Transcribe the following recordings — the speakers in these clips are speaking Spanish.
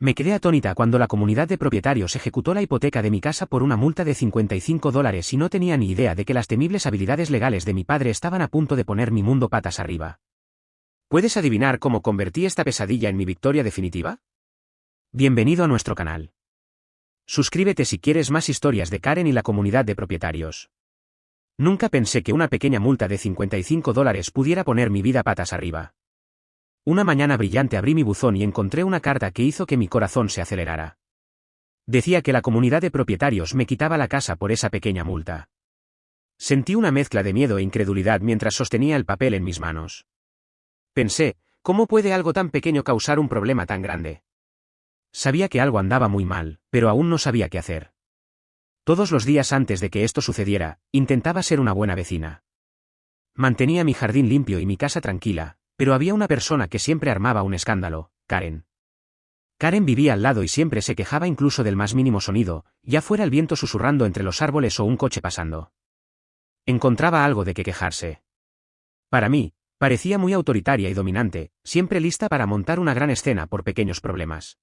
Me quedé atónita cuando la comunidad de propietarios ejecutó la hipoteca de mi casa por una multa de $55 y no tenía ni idea de que las temibles habilidades legales de mi padre estaban a punto de poner mi mundo patas arriba. ¿Puedes adivinar cómo convertí esta pesadilla en mi victoria definitiva? Bienvenido a nuestro canal. Suscríbete si quieres más historias de Karen y la comunidad de propietarios. Nunca pensé que una pequeña multa de $55 pudiera poner mi vida patas arriba. Una mañana brillante abrí mi buzón y encontré una carta que hizo que mi corazón se acelerara. Decía que la comunidad de propietarios me quitaba la casa por esa pequeña multa. Sentí una mezcla de miedo e incredulidad mientras sostenía el papel en mis manos. Pensé, ¿cómo puede algo tan pequeño causar un problema tan grande? Sabía que algo andaba muy mal, pero aún no sabía qué hacer. Todos los días antes de que esto sucediera, intentaba ser una buena vecina. Mantenía mi jardín limpio y mi casa tranquila, pero había una persona que siempre armaba un escándalo, Karen. Karen vivía al lado y siempre se quejaba incluso del más mínimo sonido, ya fuera el viento susurrando entre los árboles o un coche pasando. Encontraba algo de qué quejarse. Para mí, parecía muy autoritaria y dominante, siempre lista para montar una gran escena por pequeños problemas.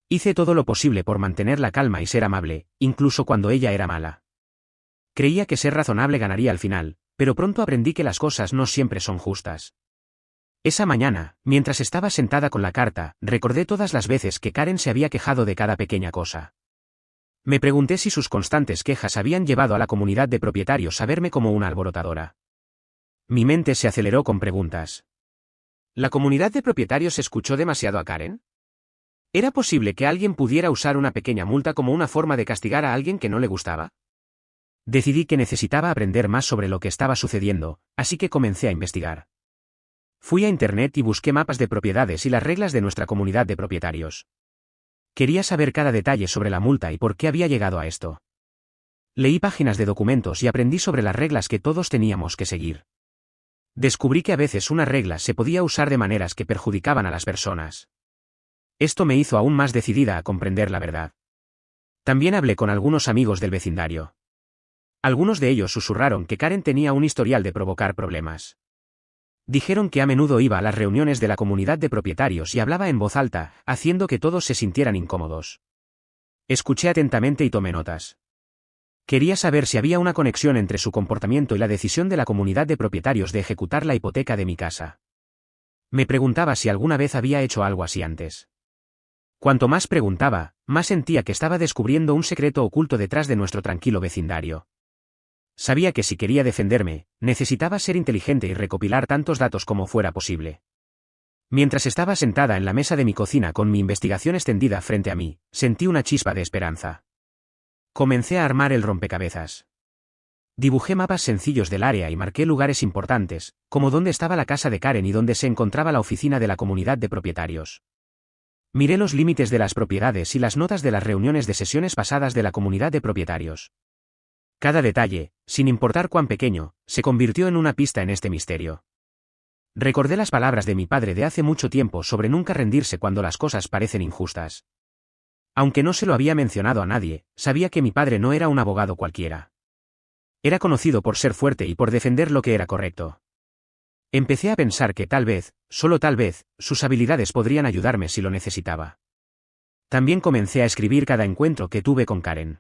Hice todo lo posible por mantener la calma y ser amable, incluso cuando ella era mala. Creía que ser razonable ganaría al final, pero pronto aprendí que las cosas no siempre son justas. Esa mañana, mientras estaba sentada con la carta, recordé todas las veces que Karen se había quejado de cada pequeña cosa. Me pregunté si sus constantes quejas habían llevado a la comunidad de propietarios a verme como una alborotadora. Mi mente se aceleró con preguntas. ¿La comunidad de propietarios escuchó demasiado a Karen? ¿Era posible que alguien pudiera usar una pequeña multa como una forma de castigar a alguien que no le gustaba? Decidí que necesitaba aprender más sobre lo que estaba sucediendo, así que comencé a investigar. Fui a internet y busqué mapas de propiedades y las reglas de nuestra comunidad de propietarios. Quería saber cada detalle sobre la multa y por qué había llegado a esto. Leí páginas de documentos y aprendí sobre las reglas que todos teníamos que seguir. Descubrí que a veces una regla se podía usar de maneras que perjudicaban a las personas. Esto me hizo aún más decidida a comprender la verdad. También hablé con algunos amigos del vecindario. Algunos de ellos susurraron que Karen tenía un historial de provocar problemas. Dijeron que a menudo iba a las reuniones de la comunidad de propietarios y hablaba en voz alta, haciendo que todos se sintieran incómodos. Escuché atentamente y tomé notas. Quería saber si había una conexión entre su comportamiento y la decisión de la comunidad de propietarios de ejecutar la hipoteca de mi casa. Me preguntaba si alguna vez había hecho algo así antes. Cuanto más preguntaba, más sentía que estaba descubriendo un secreto oculto detrás de nuestro tranquilo vecindario. Sabía que si quería defenderme, necesitaba ser inteligente y recopilar tantos datos como fuera posible. Mientras estaba sentada en la mesa de mi cocina con mi investigación extendida frente a mí, sentí una chispa de esperanza. Comencé a armar el rompecabezas. Dibujé mapas sencillos del área y marqué lugares importantes, como dónde estaba la casa de Karen y dónde se encontraba la oficina de la comunidad de propietarios. Miré los límites de las propiedades y las notas de las reuniones de sesiones pasadas de la comunidad de propietarios. Cada detalle, sin importar cuán pequeño, se convirtió en una pista en este misterio. Recordé las palabras de mi padre de hace mucho tiempo sobre nunca rendirse cuando las cosas parecen injustas. Aunque no se lo había mencionado a nadie, sabía que mi padre no era un abogado cualquiera. Era conocido por ser fuerte y por defender lo que era correcto. Empecé a pensar que tal vez, solo tal vez, sus habilidades podrían ayudarme si lo necesitaba. También comencé a escribir cada encuentro que tuve con Karen.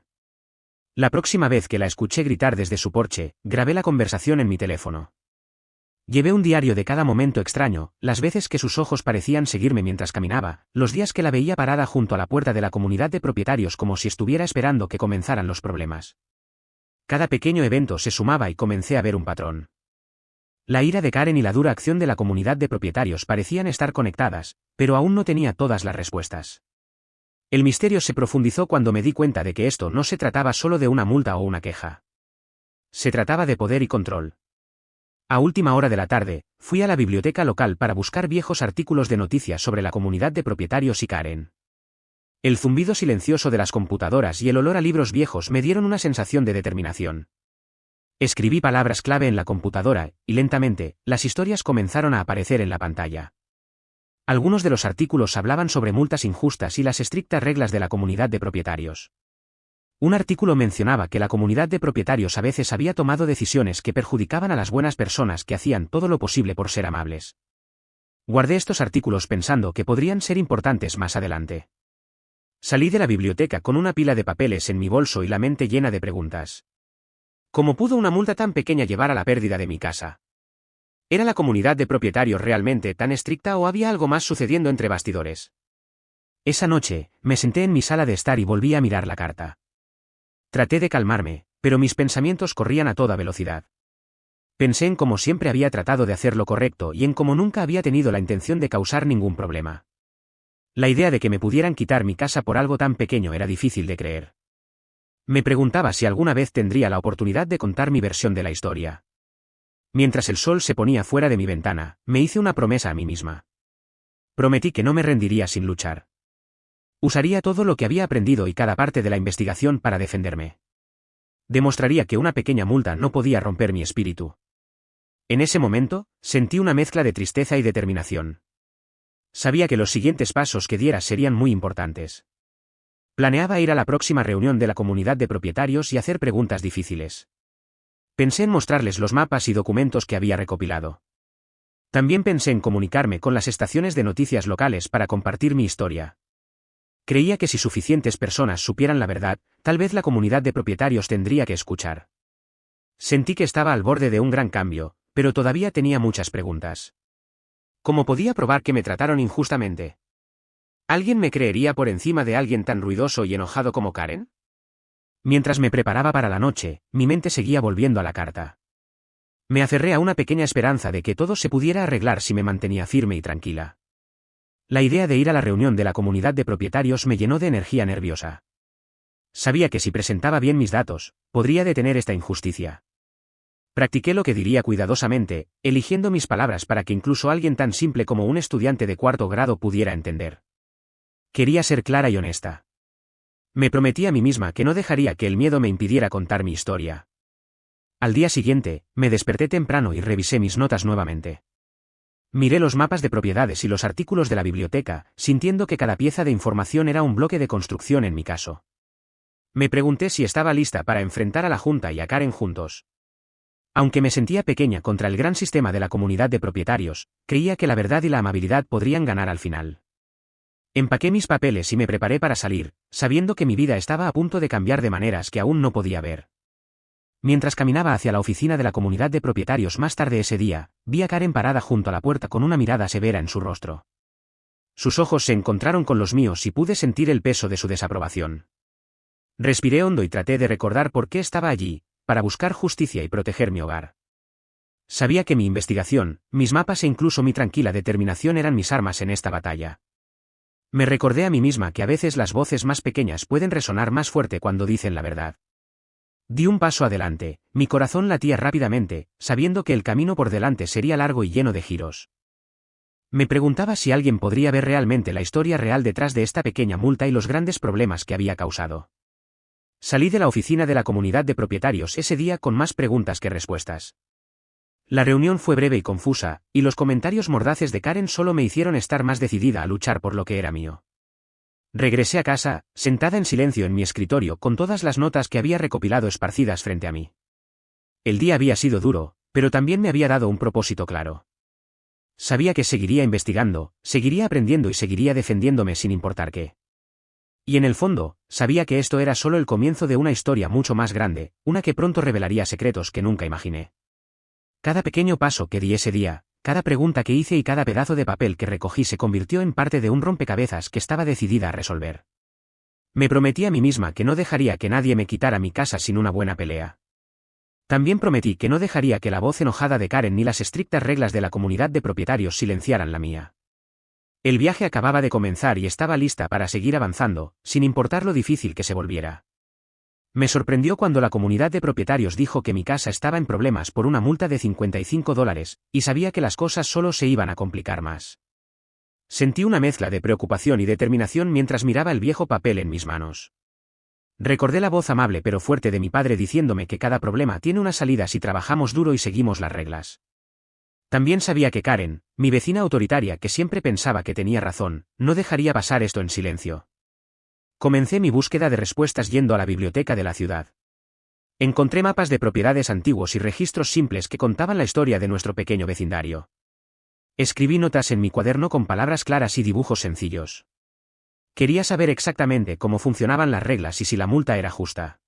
La próxima vez que la escuché gritar desde su porche, grabé la conversación en mi teléfono. Llevé un diario de cada momento extraño, las veces que sus ojos parecían seguirme mientras caminaba, los días que la veía parada junto a la puerta de la comunidad de propietarios como si estuviera esperando que comenzaran los problemas. Cada pequeño evento se sumaba y comencé a ver un patrón. La ira de Karen y la dura acción de la comunidad de propietarios parecían estar conectadas, pero aún no tenía todas las respuestas. El misterio se profundizó cuando me di cuenta de que esto no se trataba solo de una multa o una queja. Se trataba de poder y control. A última hora de la tarde, fui a la biblioteca local para buscar viejos artículos de noticias sobre la comunidad de propietarios y Karen. El zumbido silencioso de las computadoras y el olor a libros viejos me dieron una sensación de determinación. Escribí palabras clave en la computadora, y lentamente, las historias comenzaron a aparecer en la pantalla. Algunos de los artículos hablaban sobre multas injustas y las estrictas reglas de la comunidad de propietarios. Un artículo mencionaba que la comunidad de propietarios a veces había tomado decisiones que perjudicaban a las buenas personas que hacían todo lo posible por ser amables. Guardé estos artículos pensando que podrían ser importantes más adelante. Salí de la biblioteca con una pila de papeles en mi bolso y la mente llena de preguntas. ¿Cómo pudo una multa tan pequeña llevar a la pérdida de mi casa? ¿Era la comunidad de propietarios realmente tan estricta o había algo más sucediendo entre bastidores? Esa noche, me senté en mi sala de estar y volví a mirar la carta. Traté de calmarme, pero mis pensamientos corrían a toda velocidad. Pensé en cómo siempre había tratado de hacer lo correcto y en cómo nunca había tenido la intención de causar ningún problema. La idea de que me pudieran quitar mi casa por algo tan pequeño era difícil de creer. Me preguntaba si alguna vez tendría la oportunidad de contar mi versión de la historia. Mientras el sol se ponía fuera de mi ventana, me hice una promesa a mí misma. Prometí que no me rendiría sin luchar. Usaría todo lo que había aprendido y cada parte de la investigación para defenderme. Demostraría que una pequeña multa no podía romper mi espíritu. En ese momento, sentí una mezcla de tristeza y determinación. Sabía que los siguientes pasos que diera serían muy importantes. Planeaba ir a la próxima reunión de la comunidad de propietarios y hacer preguntas difíciles. Pensé en mostrarles los mapas y documentos que había recopilado. También pensé en comunicarme con las estaciones de noticias locales para compartir mi historia. Creía que si suficientes personas supieran la verdad, tal vez la comunidad de propietarios tendría que escuchar. Sentí que estaba al borde de un gran cambio, pero todavía tenía muchas preguntas. ¿Cómo podía probar que me trataron injustamente? ¿Alguien me creería por encima de alguien tan ruidoso y enojado como Karen? Mientras me preparaba para la noche, mi mente seguía volviendo a la carta. Me aferré a una pequeña esperanza de que todo se pudiera arreglar si me mantenía firme y tranquila. La idea de ir a la reunión de la comunidad de propietarios me llenó de energía nerviosa. Sabía que si presentaba bien mis datos, podría detener esta injusticia. Practiqué lo que diría cuidadosamente, eligiendo mis palabras para que incluso alguien tan simple como un estudiante de cuarto grado pudiera entender. Quería ser clara y honesta. Me prometí a mí misma que no dejaría que el miedo me impidiera contar mi historia. Al día siguiente, me desperté temprano y revisé mis notas nuevamente. Miré los mapas de propiedades y los artículos de la biblioteca, sintiendo que cada pieza de información era un bloque de construcción en mi caso. Me pregunté si estaba lista para enfrentar a la Junta y a Karen juntos. Aunque me sentía pequeña contra el gran sistema de la comunidad de propietarios, creía que la verdad y la amabilidad podrían ganar al final. Empaqué mis papeles y me preparé para salir, sabiendo que mi vida estaba a punto de cambiar de maneras que aún no podía ver. Mientras caminaba hacia la oficina de la comunidad de propietarios más tarde ese día, vi a Karen parada junto a la puerta con una mirada severa en su rostro. Sus ojos se encontraron con los míos y pude sentir el peso de su desaprobación. Respiré hondo y traté de recordar por qué estaba allí, para buscar justicia y proteger mi hogar. Sabía que mi investigación, mis mapas e incluso mi tranquila determinación eran mis armas en esta batalla. Me recordé a mí misma que a veces las voces más pequeñas pueden resonar más fuerte cuando dicen la verdad. Di un paso adelante, mi corazón latía rápidamente, sabiendo que el camino por delante sería largo y lleno de giros. Me preguntaba si alguien podría ver realmente la historia real detrás de esta pequeña multa y los grandes problemas que había causado. Salí de la oficina de la comunidad de propietarios ese día con más preguntas que respuestas. La reunión fue breve y confusa, y los comentarios mordaces de Karen solo me hicieron estar más decidida a luchar por lo que era mío. Regresé a casa, sentada en silencio en mi escritorio con todas las notas que había recopilado esparcidas frente a mí. El día había sido duro, pero también me había dado un propósito claro. Sabía que seguiría investigando, seguiría aprendiendo y seguiría defendiéndome sin importar qué. Y en el fondo, sabía que esto era solo el comienzo de una historia mucho más grande, una que pronto revelaría secretos que nunca imaginé. Cada pequeño paso que di ese día, cada pregunta que hice y cada pedazo de papel que recogí se convirtió en parte de un rompecabezas que estaba decidida a resolver. Me prometí a mí misma que no dejaría que nadie me quitara mi casa sin una buena pelea. También prometí que no dejaría que la voz enojada de Karen ni las estrictas reglas de la comunidad de propietarios silenciaran la mía. El viaje acababa de comenzar y estaba lista para seguir avanzando, sin importar lo difícil que se volviera. Me sorprendió cuando la comunidad de propietarios dijo que mi casa estaba en problemas por una multa de $55, y sabía que las cosas solo se iban a complicar más. Sentí una mezcla de preocupación y determinación mientras miraba el viejo papel en mis manos. Recordé la voz amable pero fuerte de mi padre diciéndome que cada problema tiene una salida si trabajamos duro y seguimos las reglas. También sabía que Karen, mi vecina autoritaria que siempre pensaba que tenía razón, no dejaría pasar esto en silencio. Comencé mi búsqueda de respuestas yendo a la biblioteca de la ciudad. Encontré mapas de propiedades antiguos y registros simples que contaban la historia de nuestro pequeño vecindario. Escribí notas en mi cuaderno con palabras claras y dibujos sencillos. Quería saber exactamente cómo funcionaban las reglas y si la multa era justa.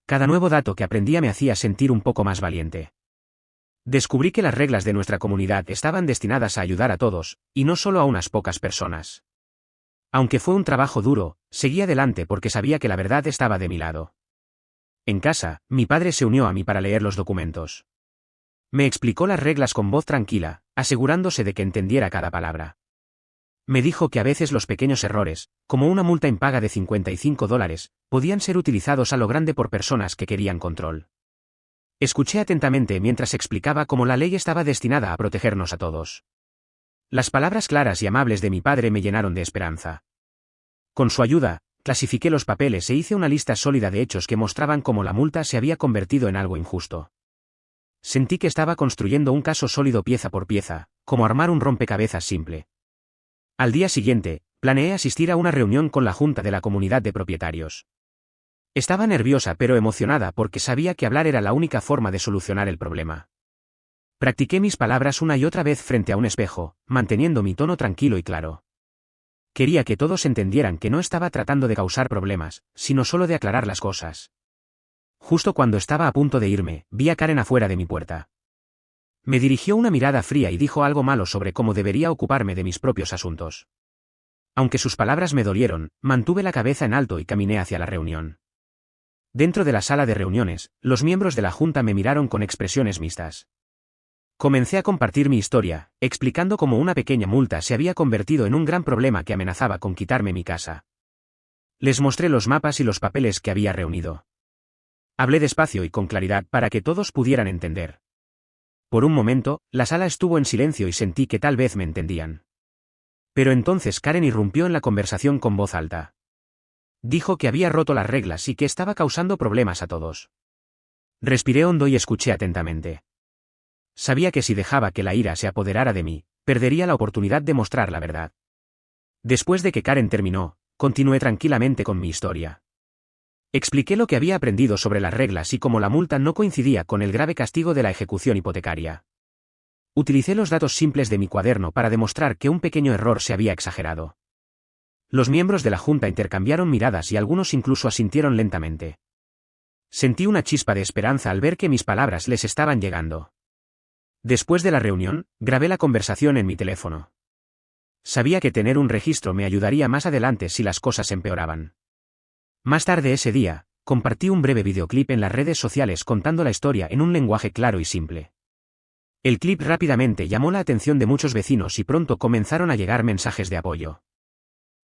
Cada nuevo dato que aprendía me hacía sentir un poco más valiente. Descubrí que las reglas de nuestra comunidad estaban destinadas a ayudar a todos, y no solo a unas pocas personas. Aunque fue un trabajo duro, seguí adelante porque sabía que la verdad estaba de mi lado. En casa, mi padre se unió a mí para leer los documentos. Me explicó las reglas con voz tranquila, asegurándose de que entendiera cada palabra. Me dijo que a veces los pequeños errores, como una multa impaga de $55, podían ser utilizados a lo grande por personas que querían control. Escuché atentamente mientras explicaba cómo la ley estaba destinada a protegernos a todos. Las palabras claras y amables de mi padre me llenaron de esperanza. Con su ayuda, clasifiqué los papeles e hice una lista sólida de hechos que mostraban cómo la multa se había convertido en algo injusto. Sentí que estaba construyendo un caso sólido pieza por pieza, como armar un rompecabezas simple. Al día siguiente, planeé asistir a una reunión con la Junta de la Comunidad de Propietarios. Estaba nerviosa pero emocionada porque sabía que hablar era la única forma de solucionar el problema. Practiqué mis palabras una y otra vez frente a un espejo, manteniendo mi tono tranquilo y claro. Quería que todos entendieran que no estaba tratando de causar problemas, sino solo de aclarar las cosas. Justo cuando estaba a punto de irme, vi a Karen afuera de mi puerta. Me dirigió una mirada fría y dijo algo malo sobre cómo debería ocuparme de mis propios asuntos. Aunque sus palabras me dolieron, mantuve la cabeza en alto y caminé hacia la reunión. Dentro de la sala de reuniones, los miembros de la junta me miraron con expresiones mixtas. Comencé a compartir mi historia, explicando cómo una pequeña multa se había convertido en un gran problema que amenazaba con quitarme mi casa. Les mostré los mapas y los papeles que había reunido. Hablé despacio y con claridad para que todos pudieran entender. Por un momento, la sala estuvo en silencio y sentí que tal vez me entendían. Pero entonces Karen irrumpió en la conversación con voz alta. Dijo que había roto las reglas y que estaba causando problemas a todos. Respiré hondo y escuché atentamente. Sabía que si dejaba que la ira se apoderara de mí, perdería la oportunidad de mostrar la verdad. Después de que Karen terminó, continué tranquilamente con mi historia. Expliqué lo que había aprendido sobre las reglas y cómo la multa no coincidía con el grave castigo de la ejecución hipotecaria. Utilicé los datos simples de mi cuaderno para demostrar que un pequeño error se había exagerado. Los miembros de la junta intercambiaron miradas y algunos incluso asintieron lentamente. Sentí una chispa de esperanza al ver que mis palabras les estaban llegando. Después de la reunión, grabé la conversación en mi teléfono. Sabía que tener un registro me ayudaría más adelante si las cosas empeoraban. Más tarde ese día, compartí un breve videoclip en las redes sociales contando la historia en un lenguaje claro y simple. El clip rápidamente llamó la atención de muchos vecinos y pronto comenzaron a llegar mensajes de apoyo.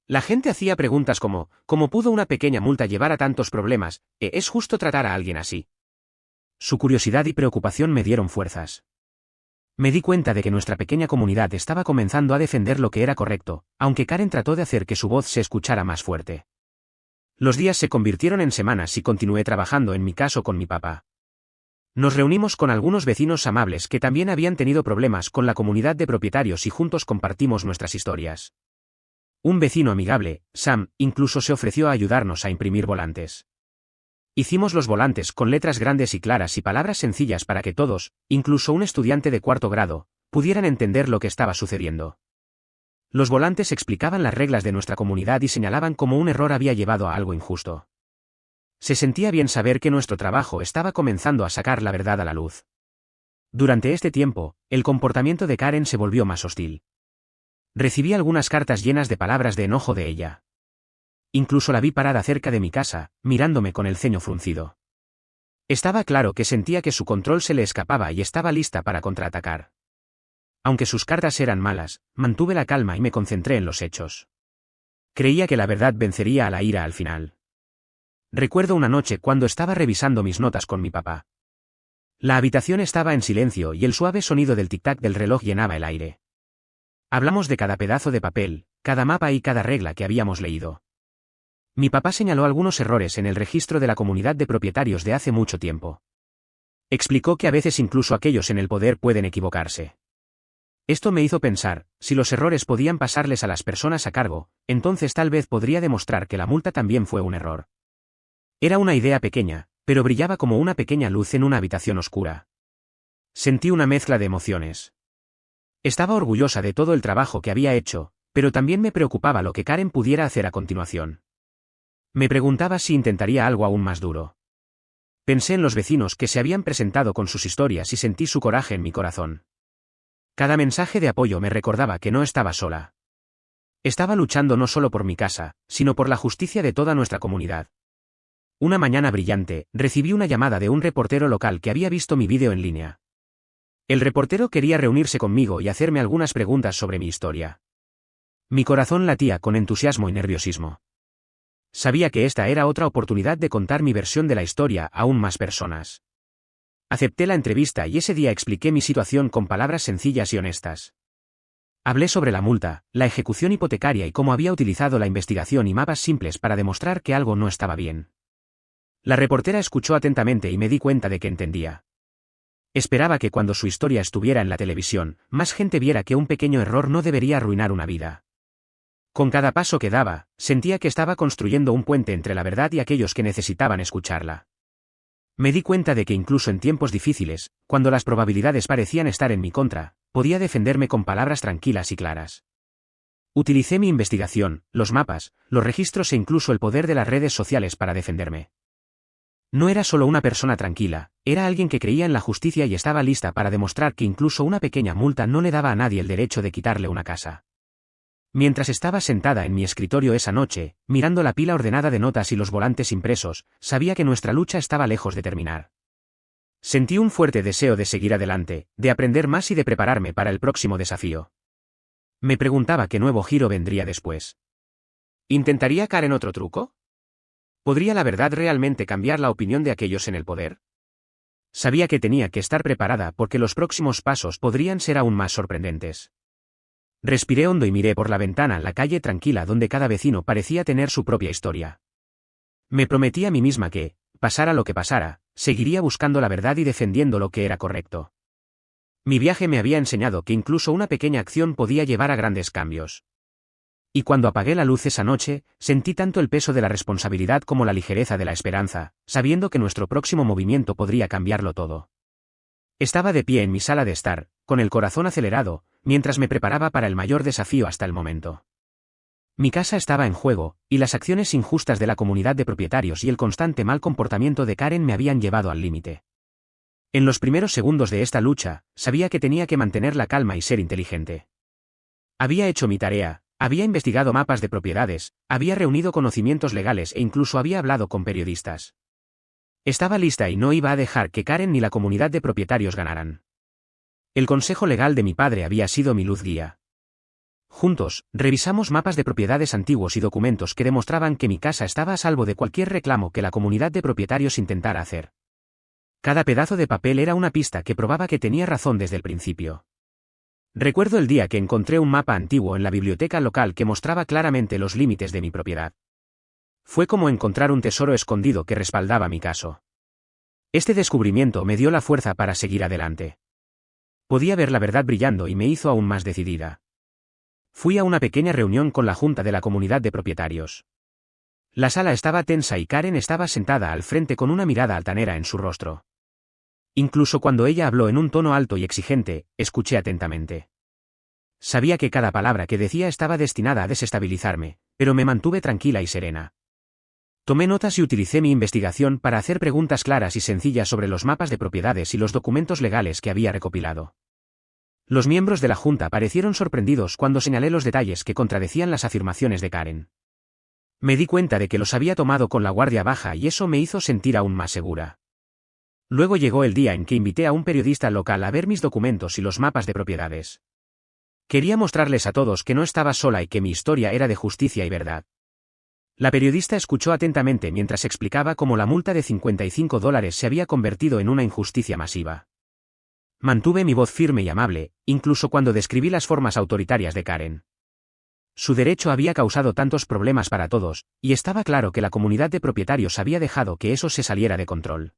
La gente hacía preguntas como, ¿cómo pudo una pequeña multa llevar a tantos problemas? ¿Es justo tratar a alguien así? Su curiosidad y preocupación me dieron fuerzas. Me di cuenta de que nuestra pequeña comunidad estaba comenzando a defender lo que era correcto, aunque Karen trató de hacer que su voz se escuchara más fuerte. Los días se convirtieron en semanas y continué trabajando en mi caso con mi papá. Nos reunimos con algunos vecinos amables que también habían tenido problemas con la comunidad de propietarios y juntos compartimos nuestras historias. Un vecino amigable, Sam, incluso se ofreció a ayudarnos a imprimir volantes. Hicimos los volantes con letras grandes y claras y palabras sencillas para que todos, incluso un estudiante de cuarto grado, pudieran entender lo que estaba sucediendo. Los volantes explicaban las reglas de nuestra comunidad y señalaban cómo un error había llevado a algo injusto. Se sentía bien saber que nuestro trabajo estaba comenzando a sacar la verdad a la luz. Durante este tiempo, el comportamiento de Karen se volvió más hostil. Recibí algunas cartas llenas de palabras de enojo de ella. Incluso la vi parada cerca de mi casa, mirándome con el ceño fruncido. Estaba claro que sentía que su control se le escapaba y estaba lista para contraatacar. Aunque sus cartas eran malas, mantuve la calma y me concentré en los hechos. Creía que la verdad vencería a la ira al final. Recuerdo una noche cuando estaba revisando mis notas con mi papá. La habitación estaba en silencio y el suave sonido del tic-tac del reloj llenaba el aire. Hablamos de cada pedazo de papel, cada mapa y cada regla que habíamos leído. Mi papá señaló algunos errores en el registro de la comunidad de propietarios de hace mucho tiempo. Explicó que a veces incluso aquellos en el poder pueden equivocarse. Esto me hizo pensar, si los errores podían pasarles a las personas a cargo, entonces tal vez podría demostrar que la multa también fue un error. Era una idea pequeña, pero brillaba como una pequeña luz en una habitación oscura. Sentí una mezcla de emociones. Estaba orgullosa de todo el trabajo que había hecho, Pero también me preocupaba lo que Karen pudiera hacer a continuación. Me preguntaba si intentaría algo aún más duro. Pensé en los vecinos que se habían presentado con sus historias y sentí su coraje en mi corazón. Cada mensaje de apoyo me recordaba que no estaba sola. Estaba luchando no solo por mi casa, sino por la justicia de toda nuestra comunidad. Una mañana brillante, recibí una llamada de un reportero local que había visto mi vídeo en línea. El reportero quería reunirse conmigo y hacerme algunas preguntas sobre mi historia. Mi corazón latía con entusiasmo y nerviosismo. Sabía que esta era otra oportunidad de contar mi versión de la historia a aún más personas. Acepté la entrevista y ese día expliqué mi situación con palabras sencillas y honestas. Hablé sobre la multa, la ejecución hipotecaria y cómo había utilizado la investigación y mapas simples para demostrar que algo no estaba bien. La reportera escuchó atentamente y me di cuenta de que entendía. Esperaba que cuando su historia estuviera en la televisión, más gente viera que un pequeño error no debería arruinar una vida. Con cada paso que daba, sentía que estaba construyendo un puente entre la verdad y aquellos que necesitaban escucharla. Me di cuenta de que incluso en tiempos difíciles, cuando las probabilidades parecían estar en mi contra, podía defenderme con palabras tranquilas y claras. Utilicé mi investigación, los mapas, los registros e incluso el poder de las redes sociales para defenderme. No era solo una persona tranquila, era alguien que creía en la justicia y estaba lista para demostrar que incluso una pequeña multa no le daba a nadie el derecho de quitarle una casa. Mientras estaba sentada en mi escritorio esa noche, mirando la pila ordenada de notas y los volantes impresos, sabía que nuestra lucha estaba lejos de terminar. Sentí un fuerte deseo de seguir adelante, de aprender más y de prepararme para el próximo desafío. Me preguntaba qué nuevo giro vendría después. ¿Intentaría Karen otro truco? ¿Podría la verdad realmente cambiar la opinión de aquellos en el poder? Sabía que tenía que estar preparada porque los próximos pasos podrían ser aún más sorprendentes. Respiré hondo y miré por la ventana la calle tranquila donde cada vecino parecía tener su propia historia. Me prometí a mí misma que, pasara lo que pasara, seguiría buscando la verdad y defendiendo lo que era correcto. Mi viaje me había enseñado que incluso una pequeña acción podía llevar a grandes cambios. Y cuando apagué la luz esa noche, sentí tanto el peso de la responsabilidad como la ligereza de la esperanza, sabiendo que nuestro próximo movimiento podría cambiarlo todo. Estaba de pie en mi sala de estar, con el corazón acelerado, mientras me preparaba para el mayor desafío hasta el momento. Mi casa estaba en juego, y las acciones injustas de la comunidad de propietarios y el constante mal comportamiento de Karen me habían llevado al límite. En los primeros segundos de esta lucha, sabía que tenía que mantener la calma y ser inteligente. Había hecho mi tarea, había investigado mapas de propiedades, había reunido conocimientos legales e incluso había hablado con periodistas. Estaba lista y no iba a dejar que Karen ni la comunidad de propietarios ganaran. El consejo legal de mi padre había sido mi luz guía. Juntos, revisamos mapas de propiedades antiguos y documentos que demostraban que mi casa estaba a salvo de cualquier reclamo que la comunidad de propietarios intentara hacer. Cada pedazo de papel era una pista que probaba que tenía razón desde el principio. Recuerdo el día que encontré un mapa antiguo en la biblioteca local que mostraba claramente los límites de mi propiedad. Fue como encontrar un tesoro escondido que respaldaba mi caso. Este descubrimiento me dio la fuerza para seguir adelante. Podía ver la verdad brillando y me hizo aún más decidida. Fui a una pequeña reunión con la junta de la comunidad de propietarios. La sala estaba tensa y Karen estaba sentada al frente con una mirada altanera en su rostro. Incluso cuando ella habló en un tono alto y exigente, escuché atentamente. Sabía que cada palabra que decía estaba destinada a desestabilizarme, pero me mantuve tranquila y serena. Tomé notas y utilicé mi investigación para hacer preguntas claras y sencillas sobre los mapas de propiedades y los documentos legales que había recopilado. Los miembros de la junta parecieron sorprendidos cuando señalé los detalles que contradecían las afirmaciones de Karen. Me di cuenta de que los había tomado con la guardia baja y eso me hizo sentir aún más segura. Luego llegó el día en que invité a un periodista local a ver mis documentos y los mapas de propiedades. Quería mostrarles a todos que no estaba sola y que mi historia era de justicia y verdad. La periodista escuchó atentamente mientras explicaba cómo la multa de $55 se había convertido en una injusticia masiva. Mantuve mi voz firme y amable, incluso cuando describí las formas autoritarias de Karen. Su derecho había causado tantos problemas para todos, y estaba claro que la comunidad de propietarios había dejado que eso se saliera de control.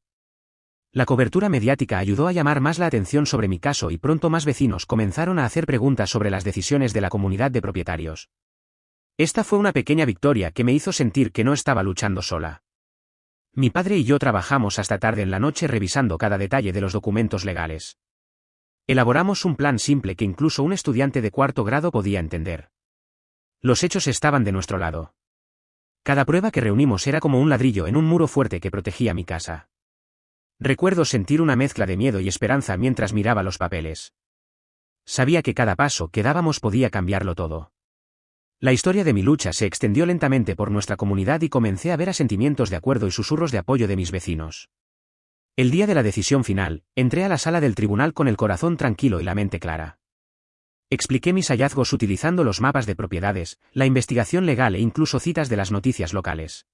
La cobertura mediática ayudó a llamar más la atención sobre mi caso y pronto más vecinos comenzaron a hacer preguntas sobre las decisiones de la comunidad de propietarios. Esta fue una pequeña victoria que me hizo sentir que no estaba luchando sola. Mi padre y yo trabajamos hasta tarde en la noche revisando cada detalle de los documentos legales. Elaboramos un plan simple que incluso un estudiante de cuarto grado podía entender. Los hechos estaban de nuestro lado. Cada prueba que reunimos era como un ladrillo en un muro fuerte que protegía mi casa. Recuerdo sentir una mezcla de miedo y esperanza mientras miraba los papeles. Sabía que cada paso que dábamos podía cambiarlo todo. La historia de mi lucha se extendió lentamente por nuestra comunidad y comencé a ver asentimientos de acuerdo y susurros de apoyo de mis vecinos. El día de la decisión final, entré a la sala del tribunal con el corazón tranquilo y la mente clara. Expliqué mis hallazgos utilizando los mapas de propiedades, la investigación legal e incluso citas de las noticias locales.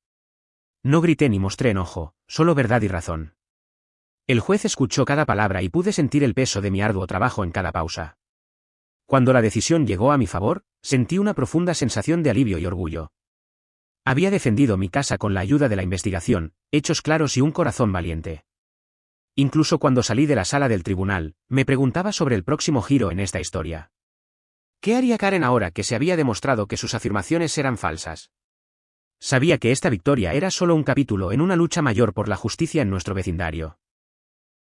No grité ni mostré enojo, solo verdad y razón. El juez escuchó cada palabra y pude sentir el peso de mi arduo trabajo en cada pausa. Cuando la decisión llegó a mi favor, sentí una profunda sensación de alivio y orgullo. Había defendido mi casa con la ayuda de la investigación, hechos claros y un corazón valiente. Incluso cuando salí de la sala del tribunal, me preguntaba sobre el próximo giro en esta historia. ¿Qué haría Karen ahora que se había demostrado que sus afirmaciones eran falsas? Sabía que esta victoria era solo un capítulo en una lucha mayor por la justicia en nuestro vecindario.